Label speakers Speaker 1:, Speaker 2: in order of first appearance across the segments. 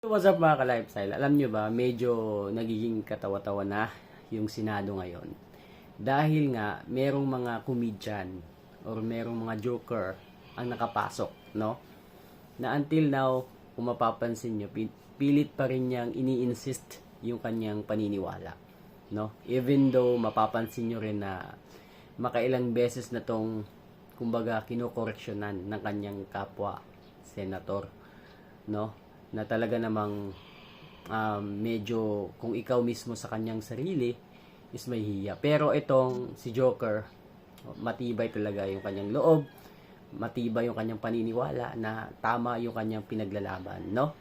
Speaker 1: What's up mga ka-lifestyle? Alam nyo ba, medyo nagiging katawa-tawa na yung Senado ngayon. Dahil nga, merong mga comedian or merong mga joker ang nakapasok, no? Na until now, kung mapapansin nyo, pilit pa rin niyang ini-insist yung kanyang paniniwala, no? Even though mapapansin nyo rin na makailang beses na tong, kumbaga, kinokoreksyonan ng kanyang kapwa senator, no? Na talaga namang medyo kung ikaw mismo sa kanyang sarili is may hiya. Pero itong si Joker, matibay talaga yung kanyang loob, matibay yung kanyang paniniwala na tama yung kanyang pinaglalaban, no?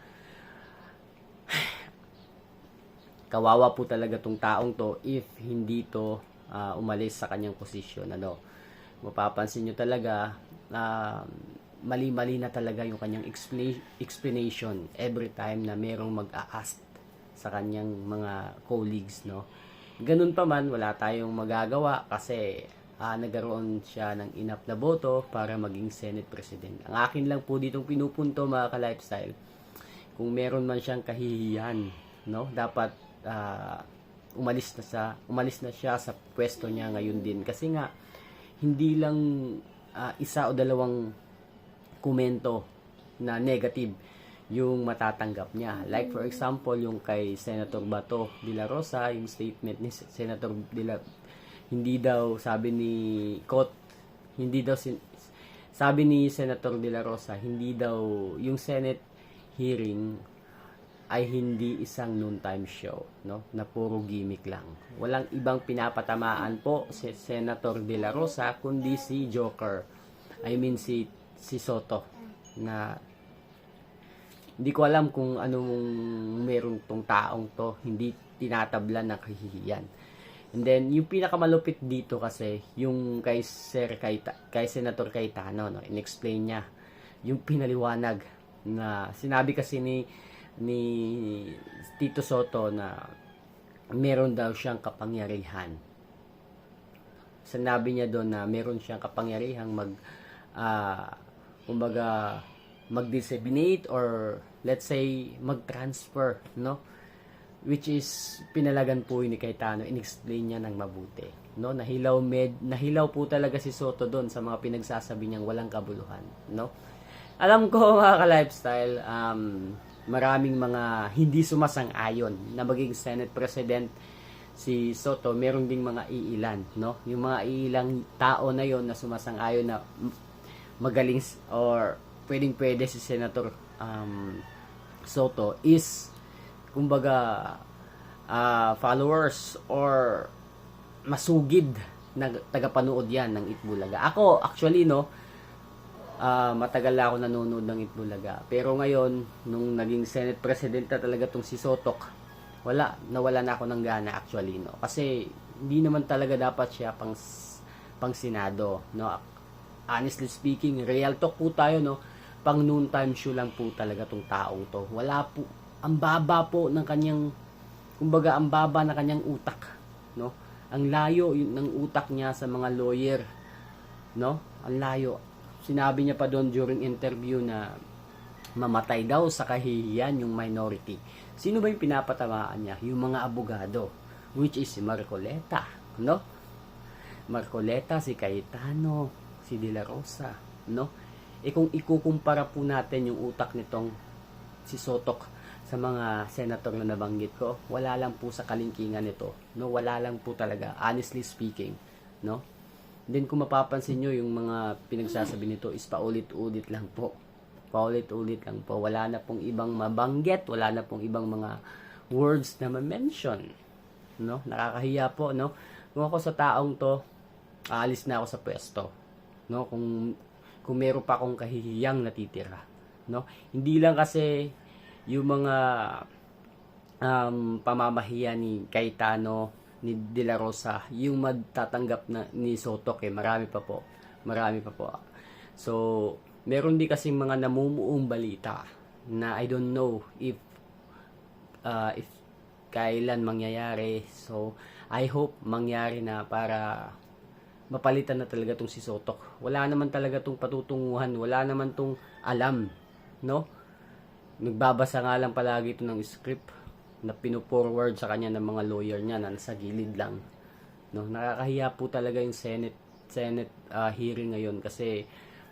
Speaker 1: Kawawa po talaga tong taong to if hindi to umalis sa kanyang posisyon, ano? Mapapansin nyo talaga mali-mali na talaga yung kanyang explanation every time na merong mag-a-ask sa kanyang mga colleagues, no? Ganun pa man, wala tayong magagawa kasi nagkaroon siya ng enough na boto para maging Senate President. Ang akin lang po ditong pinupunto mga ka-lifestyle, kung meron man siyang kahihiyan, no? Dapat umalis na siya sa pwesto niya ngayon din kasi nga hindi lang isa o dalawang komento na negative yung matatanggap niya. Like for example, yung kay Senator Bato de la Rosa, yung statement ni Senator hindi daw sabi ni hindi daw sabi ni Senator de la Rosa, hindi daw yung Senate hearing ay hindi isang noontime show, no? Na puro gimmick lang. Walang ibang pinapatamaan po si Senator de la Rosa kundi si Joker. I mean si Soto, na hindi ko alam kung anong meron tong taong to, hindi tinatablan ng kahihiyan. And then yung pinakamalupit dito kasi yung kay Senator Cayetano, no, inexplain niya yung pinaliwanag na sinabi kasi ni Tito Soto na meron daw siyang kapangyarihan. Sinabi niya doon na meron siyang kapangyarihan kumbaga mag-disseminate or let's say mag-transfer, no? Which is pinalagan po ni Cayetano, in-explain niya ng mabuti, no? Nahilaw po talaga si Soto doon sa mga pinagsasabi niyang walang kabuluhan, no? Alam ko mga ka-lifestyle, maraming mga hindi sumasang-ayon na maging Senate President si Soto. Meron ding mga iilan, no? Yung mga iilang tao na yon na sumasang-ayon na magaling or pwede si Senator Soto is kumbaga followers or masugid na tagapanood yan ng Itbulaga. Ako actually, no, matagal na ako nanonood ng Itbulaga, pero ngayon nung naging Senate President na talaga tong si Sotok, nawala na ako ng gana actually, no, kasi hindi naman talaga dapat siya pang Senado, no. Honestly speaking, real talk po tayo, no, pang noontime show lang po talaga tong taong to. Wala po, ang baba po ng kanyang, kumbaga ang baba ng kanyang utak, no. Ang layo ng utak niya sa mga lawyer, no, ang layo. Sinabi niya pa doon during interview na mamatay daw sa kahihiyan yung minority. Sino ba yung pinapatamaan niya? Yung mga abogado, which is si Marcoleta, no? Marcoleta, si Cayetano, si De La Rosa, no? Kung ikukumpara po natin yung utak nitong si Sotok sa mga senator na nabanggit ko, wala lang po sa kalingkingan nito, no? Wala lang po talaga, honestly speaking, no? Then kung mapapansin nyo, yung mga pinagsasabi nito is paulit-ulit lang po. Paulit-ulit lang po. Wala na pong ibang mabanggit, wala na pong ibang mga words na ma-mention, no? Nakakahiya po, no? Kung ako sa taong to, aalis na ako sa pwesto, no? Kung meron pa akong kahihiyang natitira, no? Hindi lang kasi yung mga pamamahiya ni Cayetano, ni De La Rosa yung matatanggap na ni Soto, marami pa po, so meron din kasi mga namumuong balita na I don't know if kailan mangyayari. So I hope mangyari na para mapalitan na talaga tong si Sotok. Wala naman talaga tong patutunguhan, wala naman tong alam, no? nagbabasa nga lang palagi ito ng script na pino-forward sa kanya ng mga lawyer niya na nasa gilid lang. No, nakakahiya po talaga yung Senate hearing ngayon kasi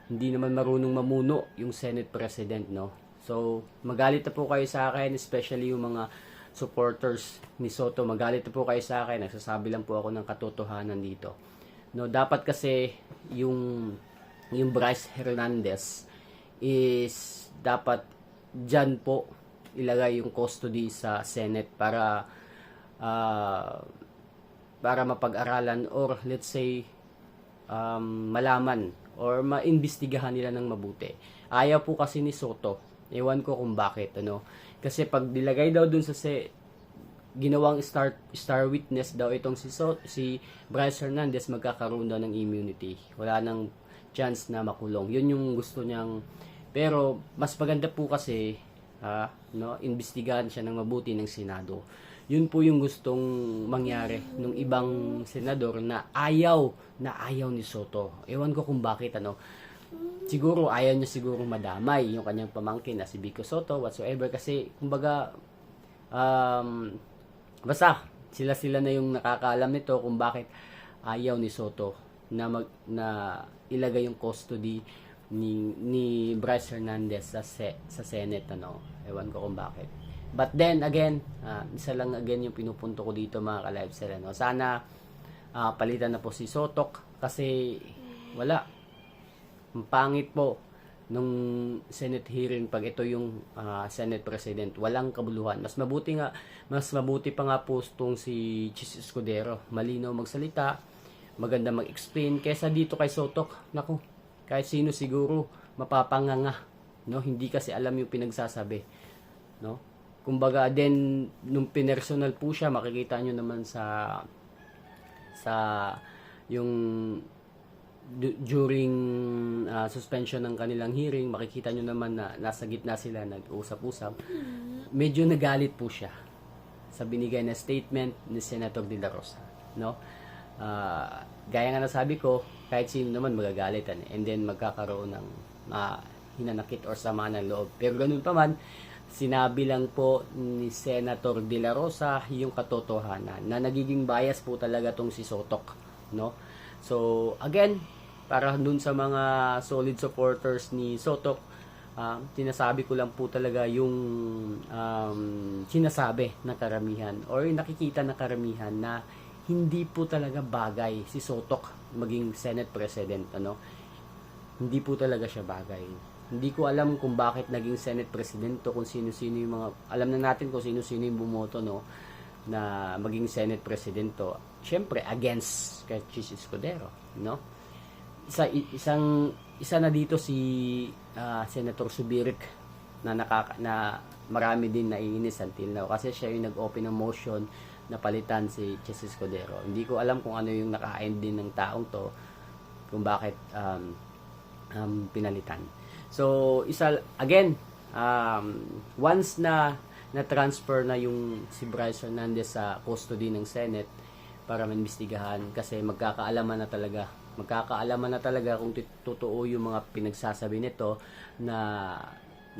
Speaker 1: hindi naman marunong mamuno yung Senate President, no. So, magalit na po kayo sa akin, especially yung mga supporters ni Soto. Magalit na po kayo sa akin, nagsasabi lang po ako ng katotohanan dito. No, dapat kasi yung Bryce Hernandez is dapat dyan po ilagay yung custody sa Senate para mapag-aralan or let's say malaman or maimbestigahan nila ng mabuti. Ayaw po kasi ni Soto. Ewan ko kung bakit, ano. Kasi pag dilagay daw dun sa ginawang star witness daw itong si Bryce Hernandez, magkakaroon daw ng immunity. Wala nang chance na makulong. Yun yung gusto niyang. Pero mas maganda po kasi no, imbestigahan siya ng mabuti ng Senado. Yun po yung gustong mangyari nung ibang senador na ayaw ni Soto. Ewan ko kung bakit, ano. Siguro ayaw niya siguro madamay yung kanyang pamangkin na si Vico Soto whatsoever kasi kumbaga basta sila na yung nakakaalam nito kung bakit ayaw ni Soto na ilagay yung custody ni Bryce Hernandez sa Senate, ano. Ewan ko kung bakit. But then again, isa lang again yung pinupunto ko dito, mga ka-live sila, no. Sana palitan na po si Sotok kasi wala. Ang pangit po nung Senate hearing pag ito yung Senate President, walang kabuluhan. Mas mabuti pa nga po itong si Chis Escudero. Malinaw magsalita, maganda mag-explain kaysa dito kay Sotok. Naku, kahit sino siguro mapapanganga, no? Hindi kasi alam yung pinagsasabi, no? Kumbaga din nung pinersonal po siya, makikita nyo naman sa yung during suspension ng kanilang hearing, makikita nyo naman na nasa gitna sila nag-usap-usap. Medyo nagalit po siya sa binigay na statement ni Senator De La Rosa, no? Gaya nga nasabi ko, kahit sino naman magagalit and then magkakaroon ng hinanakit or sama ng loob. Pero ganun pa man, sinabi lang po ni Senator De La Rosa yung katotohanan na nagiging bias po talaga tong si Sotok, no? So again, para dun sa mga solid supporters ni Sotok, sinasabi ko lang po talaga yung sinasabi ng karamihan or nakikita ng karamihan na hindi po talaga bagay si Sotok maging Senate President, ano. Hindi po talaga siya bagay. Hindi ko alam kung bakit naging Senate President to, kung sino-sino yung mga, alam na natin kung sino-sino yung bumoto, no, na maging Senate President to. Syempre against kay Chis Escudero, no. Isa na dito si Senator Subirik na marami din naiinis until now kasi siya yung nag-open ng motion na palitan si Chis Escudero. Hindi ko alam kung ano yung nakain din ng taong to, kung bakit pinalitan. So, once na transfer na yung si Bryce Hernandez sa custody ng Senate para maimbestigahan, kasi magkakaalaman na talaga kung totoo yung mga pinagsasabi nito na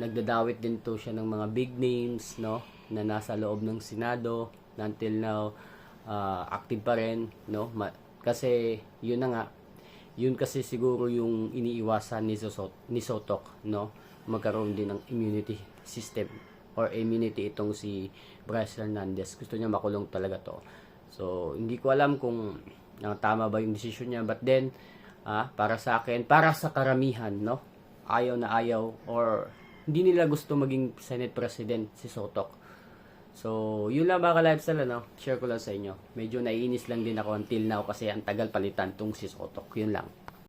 Speaker 1: nagdadawit din to siya ng mga big names, no, na nasa loob ng Senado na until now active pa rin, no. Kasi yun na nga, yun kasi siguro yung iniiwasan ni Sotok, no, magkaroon din ng immunity system or immunity itong si Bryce Hernandez. Gusto niya makulong talaga to. So hindi ko alam kung tama ba yung decision niya, but then para sa akin, para sa karamihan, no, ayaw na ayaw or hindi nila gusto maging Senate President si Sotok. So yun lang mga ka-lifestyle, no, share ko lang sa inyo. Medyo naiinis lang din ako until now kasi ang tagal palitan tong si Sotok. Yun lang.